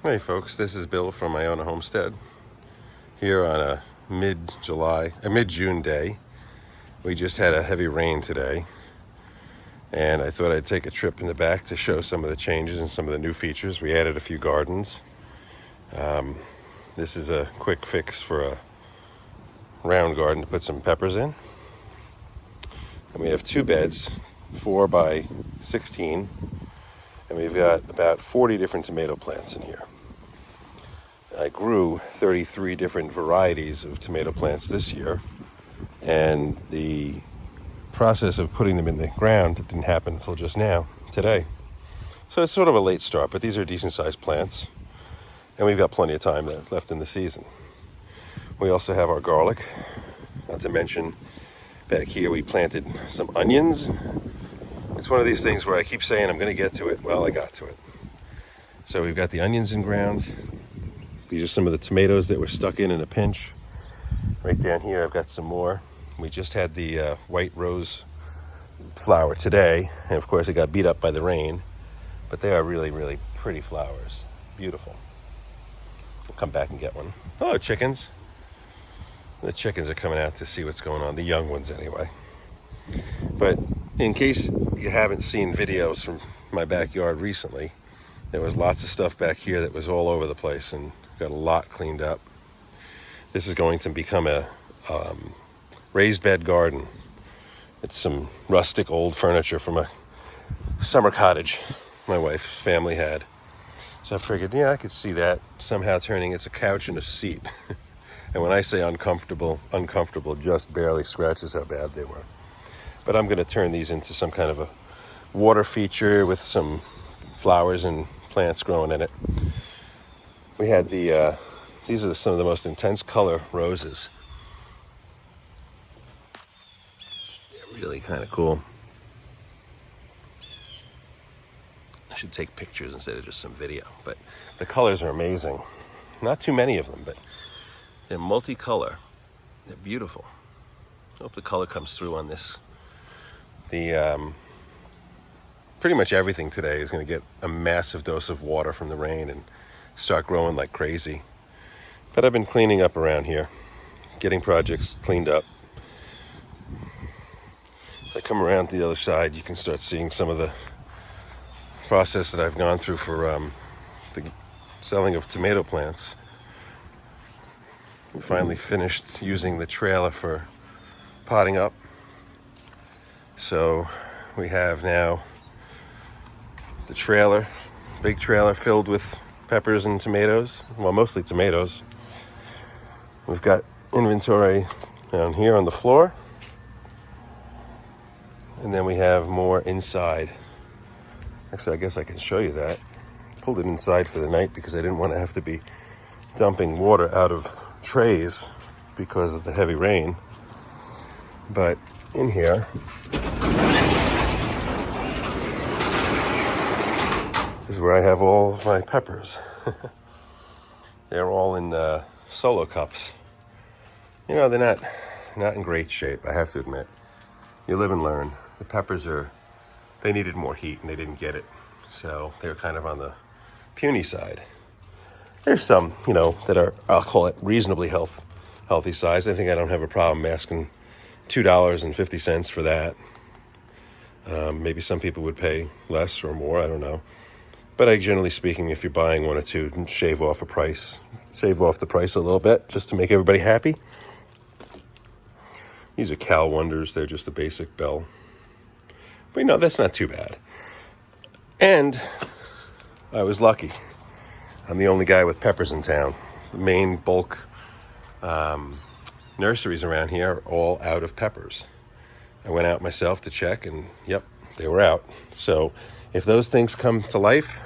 Hey folks, this is Bill from my own Homestead. Here on a mid-June day. We just had a heavy rain today, and I thought I'd take a trip in the back to show some of the changes and some of the new features. We added a few gardens. This is a quick fix for a round garden to put some peppers in. And we have two beds, 4 by 16, and we've got about 40 different tomato plants in here. I grew 33 different varieties of tomato plants this year, and the process of putting them in the ground didn't happen until just now, today. So it's sort of a late start, but these are decent-sized plants, and we've got plenty of time left in the season. We also have our garlic. Not to mention, back here we planted some onions. It's one of these things where I keep saying I'm going to get to it. Well, I got to it. So we've got the onions in ground. These are some of the tomatoes that were stuck in a pinch. Right down here I've got some more. We just had the white rose flower today, and of course it got beat up by the rain, but they are really, really pretty flowers. Beautiful. We'll come back and get one. Hello, chickens. The chickens are coming out to see what's going on, the young ones anyway. But in case you haven't seen videos from my backyard recently, there was lots of stuff back here that was all over the place, and got a lot cleaned up. This is going to become a raised bed garden. It's some rustic old furniture from a summer cottage my wife's family had. So I figured, yeah, I could see that somehow turning it's a couch and a seat. And when I say uncomfortable, just barely scratches how bad they were. But I'm going to turn these into some kind of a water feature with some flowers and plants growing in it. We had these are some of the most intense color roses. They're really kind of cool. I should take pictures instead of just some video, but the colors are amazing. Not too many of them, but they're multicolor. They're beautiful. I hope the color comes through on this. Pretty much everything today is going to get a massive dose of water from the rain and start growing like crazy. But I've been cleaning up around here, getting projects cleaned up. If I come around to the other side, you can start seeing some of the process that I've gone through for the selling of tomato plants. We finally finished using the trailer for potting up. So we have now the trailer, big trailer filled with peppers and tomatoes, well, mostly tomatoes. We've got inventory down here on the floor, and then we have more inside. Actually, I guess I can show you that. Pulled it inside for the night because I didn't want to have to be dumping water out of trays because of the heavy rain. But in here, this is where I have all of my peppers. They're all in solo cups. You know, they're not in great shape, I have to admit. You live and learn. The peppers they needed more heat and they didn't get it. So they're kind of on the puny side. There's some, that are, I'll call it reasonably healthy size. I think I don't have a problem asking $2.50 for that. Maybe some people would pay less or more, I don't know. But generally speaking, if you're buying one or two, shave off the price a little bit just to make everybody happy. These are Cal Wonders. They're just a basic bell. But that's not too bad. And I was lucky. I'm the only guy with peppers in town. The main bulk nurseries around here are all out of peppers. I went out myself to check, and yep, they were out. So if those things come to life,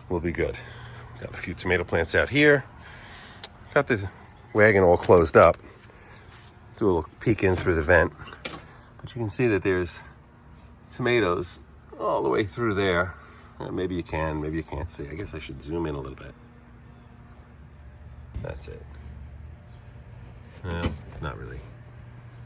we'll be good. Got a few tomato plants out here. Got the wagon all closed up. Do a little peek in through the vent. But you can see that there's tomatoes all the way through there. Maybe you can, maybe you can't see. I guess I should zoom in a little bit. That's it. Well, it's not really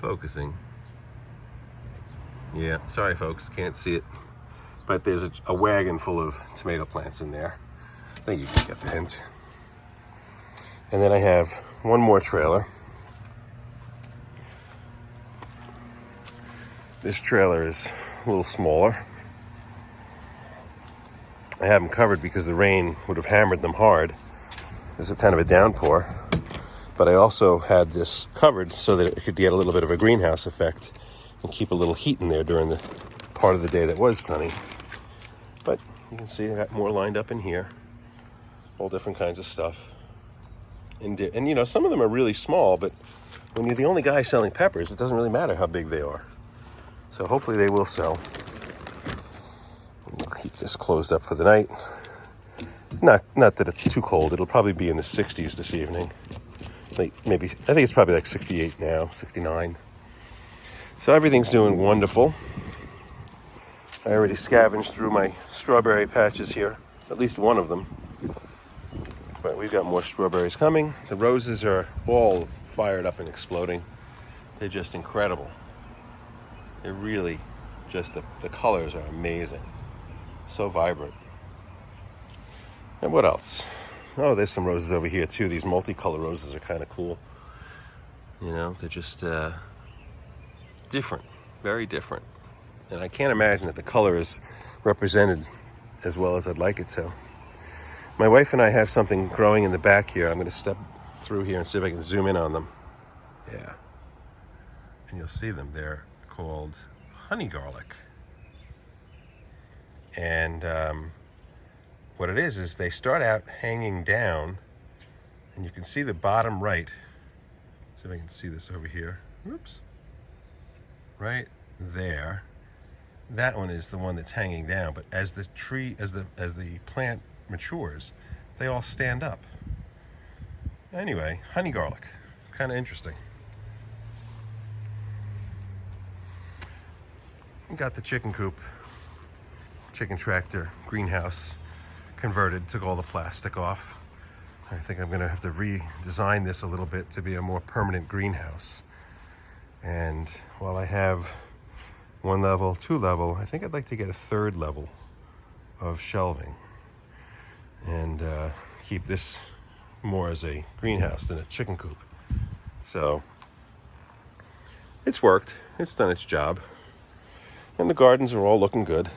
focusing. Yeah, sorry folks, can't see it. But there's a wagon full of tomato plants in there. think you can get the hint. And then I have one more trailer. This trailer is a little smaller. I have them covered because the rain would have hammered them hard. There's a kind of a downpour. But I also had this covered so that it could get a little bit of a greenhouse effect and keep a little heat in there during the part of the day that was sunny. But you can see I got more lined up in here. All different kinds of stuff. And you know, some of them are really small, but when you're the only guy selling peppers, it doesn't really matter how big they are. So hopefully they will sell. We'll keep this closed up for the night. Not that it's too cold. It'll probably be in the 60s this evening. Like maybe, I think it's probably like 68 now, 69. So everything's doing wonderful. I already scavenged through my strawberry patches here, at least one of them. But we've got more strawberries coming. The roses are all fired up and exploding. They're just incredible. They're really just, the colors are amazing. So vibrant. And what else? Oh, there's some roses over here too. These multicolor roses are kind of cool. You know, they're just different, very different. And I can't imagine that the color is represented as well as I'd like it to. My wife and I have something growing in the back here. I'm going to step through here and see if I can zoom in on them. Yeah. And you'll see them. They're called honey garlic. And what it is they start out hanging down, and you can see the bottom right. Let's see if I can see this over here. Oops. Right there. That one is the one that's hanging down, but as the tree, as the plant matures, they all stand up. Anyway, honey garlic. Kind of interesting. Got the chicken coop, chicken tractor, greenhouse converted, took all the plastic off. I think I'm gonna have to redesign this a little bit to be a more permanent greenhouse. And while I have 1 level, 2 level, I think I'd like to get a 3rd level of shelving and keep this more as a greenhouse than a chicken coop. So it's worked, it's done its job. And the gardens are all looking good.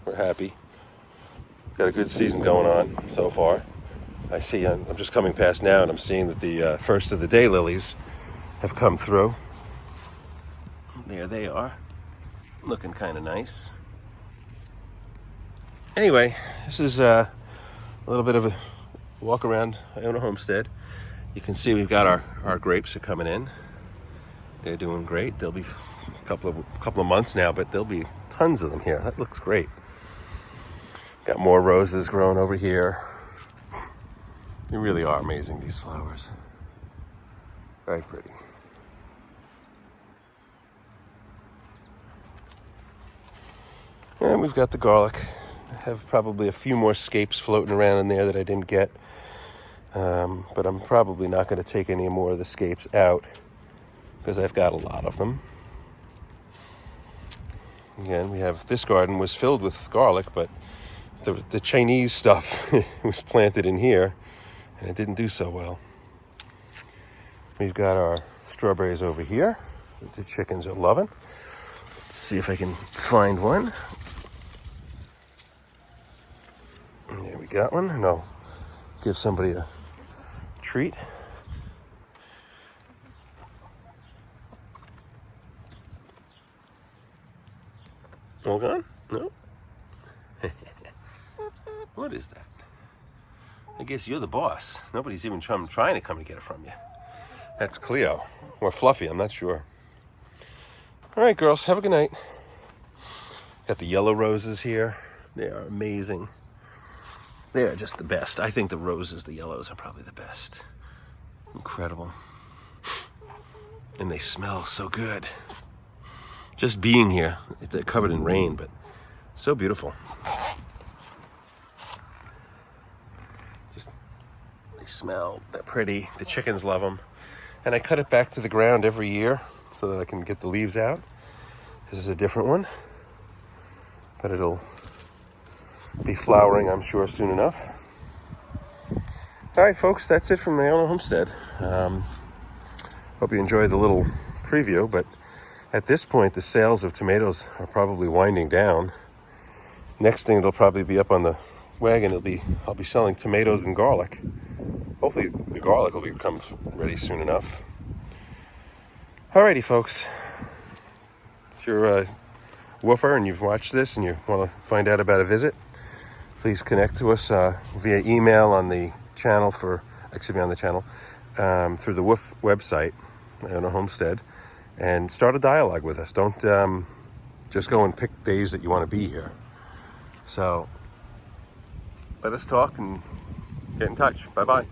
We're happy. Got a good season going on so far. I see, I'm just coming past now and I'm seeing that the first of the daylilies have come through. There they are, looking kind of nice. Anyway, this is a little bit of a walk around. I own a homestead. You can see we've got our grapes are coming in. They're doing great. They'll be a couple of months now, but there'll be tons of them here. That looks great. Got more roses growing over here. They really are amazing, these flowers. Very pretty. And we've got the garlic. I have probably a few more scapes floating around in there that I didn't get. But I'm probably not going to take any more of the scapes out because I've got a lot of them. Again, we have, this garden was filled with garlic, but the Chinese stuff was planted in here and it didn't do so well. We've got our strawberries over here that the chickens are loving. Let's see if I can find one. There we got one, and I'll give somebody a treat. All gone? No? What is that? I guess you're the boss. Nobody's even trying to come and get it from you. That's Cleo. Or Fluffy, I'm not sure. All right, girls, have a good night. Got the yellow roses here. They are amazing. They are just the best. I think the roses, the yellows, are probably the best. Incredible. And they smell so good. Just being here, they're covered in rain, but so beautiful. Just, they smell, they're pretty. The chickens love them. And I cut it back to the ground every year so that I can get the leaves out. This is a different one, but it'll be flowering, I'm sure, soon enough. All right, folks, that's it from Iona Homestead. Hope you enjoyed the little preview, but at this point, the sales of tomatoes are probably winding down. Next thing, it'll probably be up on the wagon. I'll be selling tomatoes and garlic. Hopefully, the garlic will become ready soon enough. Alrighty, folks. If you're a woofer and you've watched this and you want to find out about a visit, please connect to us via email on the channel through the Woof website on a Homestead, and start a dialogue with us. Don't just go and pick days that you want to be here. So let us talk and get in touch. Bye-bye.